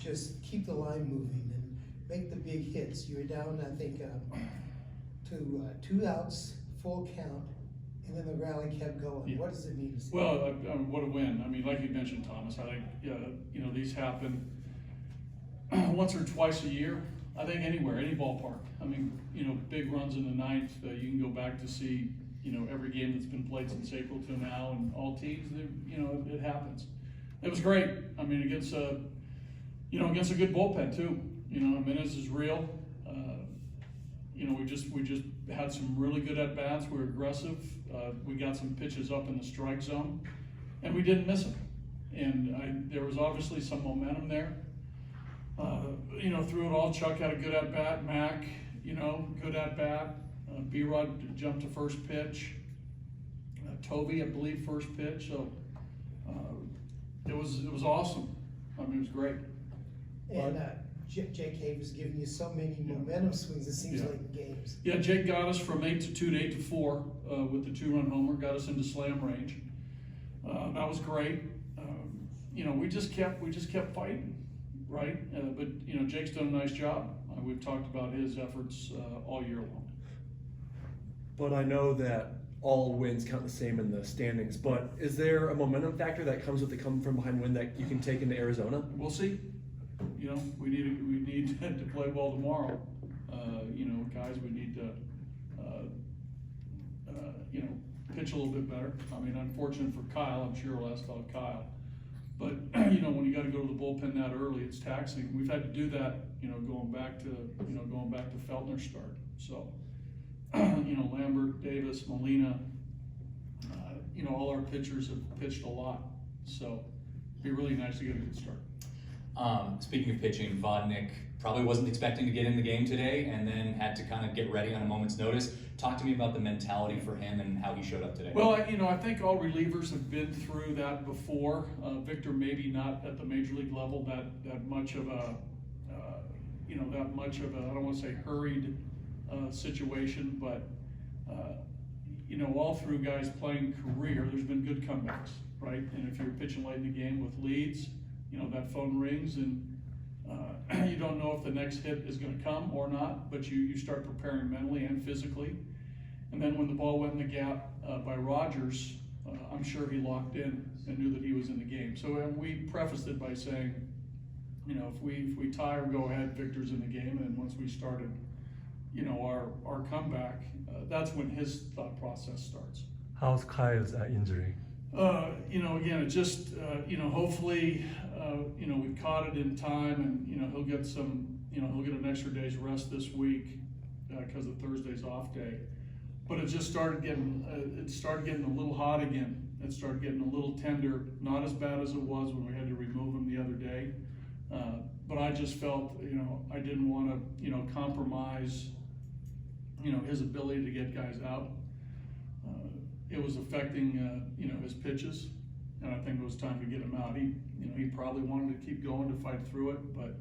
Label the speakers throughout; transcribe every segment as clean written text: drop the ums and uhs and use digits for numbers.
Speaker 1: just keep the line moving and make the big hits. You were down, I think, to 2 outs, full count, and then the rally kept going.
Speaker 2: Yeah.
Speaker 1: What does it mean to see?
Speaker 2: Well, what a win. I mean, like you mentioned, Thomas, I think, you know, these happen once or twice a year. I think anywhere, any ballpark. I mean, you know, big runs in the ninth, you can go back to see, you know, every game that's been played since April to now, and all teams, you know, it happens. It was great. I mean, against a good bullpen too. You know, Jiménez is real. You know, we just had some really good at bats. We were aggressive. We got some pitches up in the strike zone, and we didn't miss them. And there was obviously some momentum there. You know, through it all, Chuck had a good at bat. Mac, you know, good at bat. B-Rod jumped to first pitch. Toby, I believe, first pitch. So it was awesome. I mean, it was great.
Speaker 1: And Jake Hay was giving you so many momentum swings, it seems like in games.
Speaker 2: Yeah, Jake got us from 8-2 to 8-4 with the 2-run homer, got us into slam range. That was great. You know, we just kept fighting, right? But you know, Jake's done a nice job. We've talked about his efforts all year long.
Speaker 3: But I know that all wins count the same in the standings. But is there a momentum factor that comes with the come from behind win that you can take into Arizona?
Speaker 2: We'll see. You know, we need to play well tomorrow. You know, guys, we need to you know, pitch a little bit better. I mean, unfortunate for Kyle. I'm sure we'll ask about Kyle. But you know, when you got to go to the bullpen that early, it's taxing. We've had to do that. You know, going back to Feltner's start. So you know, Lambert, Davis, Molina. You know, all our pitchers have pitched a lot. So it'd be really nice to get a good start.
Speaker 4: Speaking of pitching, Vodnik probably wasn't expecting to get in the game today and then had to kind of get ready on a moment's notice. Talk to me about the mentality for him and how he showed up today.
Speaker 2: Well, you know, I think all relievers have been through that before. Victor maybe not at the major league level that much of a, you know, I don't want to say hurried situation, but, you know, all through guys playing career, there's been good comebacks, right? And if you're pitching late in the game with leads, you know, that phone rings and you don't know if the next hit is going to come or not, but you start preparing mentally and physically. And then when the ball went in the gap by Rogers, I'm sure he locked in and knew that he was in the game. So we prefaced it by saying, you know, if we tie or go ahead, Victor's in the game. And then once we started, you know, our comeback, that's when his thought process starts.
Speaker 5: How's Kyle's injury?
Speaker 2: You know, again, it just, you know, hopefully, you know, we caught it in time and, you know, he'll get an extra day's rest this week because of Thursday's off day. But it just started getting, a little hot again. It started getting a little tender, not as bad as it was when we had to remove him the other day. But I just felt, you know, I didn't want to, you know, compromise, you know, his ability to get guys out. It was affecting, you know, his pitches, and I think it was time to get him out. He probably wanted to keep going to fight through it, but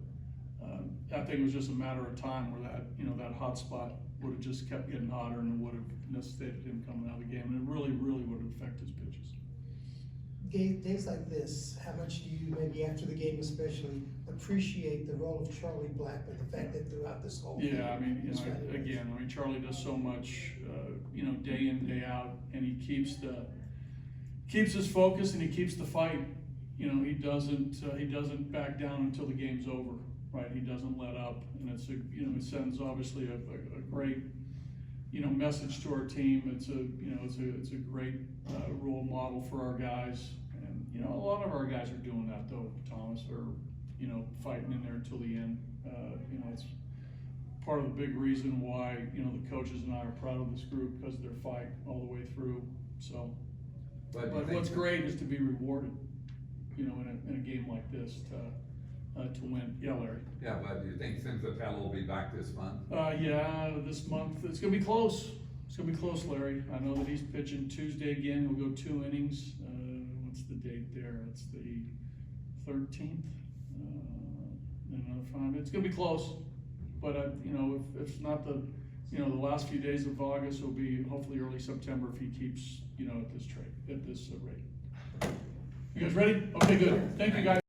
Speaker 2: I think it was just a matter of time where that hot spot would have just kept getting hotter and it would have necessitated him coming out of the game, and it really would have affected his pitches.
Speaker 1: Days like this, how much do you, maybe after the game especially, appreciate the role of Charlie Blackman, the fact that throughout this whole game?
Speaker 2: Yeah, I mean, you know, again, I mean, Charlie does so much, you know, day in, day out, and he keeps his focus and he keeps the fight. You know, he doesn't back down until the game's over, right? He doesn't let up, and it's you know, it sends obviously a great, you know, message to our team. It's a great role model for our guys, and you know, a lot of our guys are doing that though. Thomas, are, you know, fighting in there until the end. You know, it's part of the big reason why, you know, the coaches and I are proud of this group, because of their fight all the way through. So, but what's great is to be rewarded, you know, in a game like this to win. Yeah, Larry.
Speaker 6: Yeah, but do you think Simsapel will be back this month?
Speaker 2: Yeah, this month it's gonna be close. It's gonna be close, Larry. I know that he's pitching Tuesday again. He'll go 2 innings. What's the date there? It's the 13th. Another 5. It's gonna be close, but you know, if it's not the, you know, the last few days of August, will be hopefully early September if he keeps, you know, at this rate. You guys ready? Okay, good. Thank you, guys.